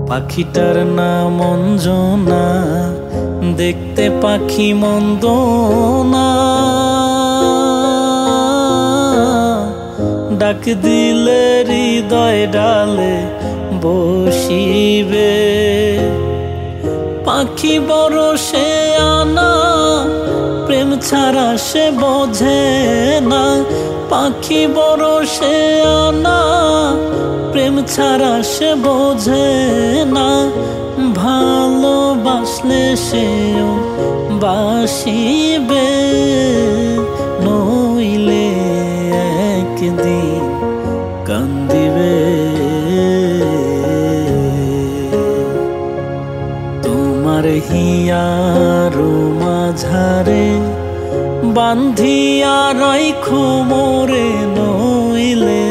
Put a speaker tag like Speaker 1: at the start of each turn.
Speaker 1: পাখিটার নাম অঞ্জনা, দেখতে পাখি মন্দ না। ডাক দিলে হৃদয় ডালে বসিবে। পাখি বড় সে আনা, প্রেম ছাড়া সে বোঝে না। পাখি বড় সে আনা, প্রেম ছাড়া সে বোঝে না। ভালোবাসলে সেও বাসিবে, নইলে একদিন কান্দিবে। তোমার হিয়ার মাঝারে বান্ধিয়া রাইখো মোরে, নইলে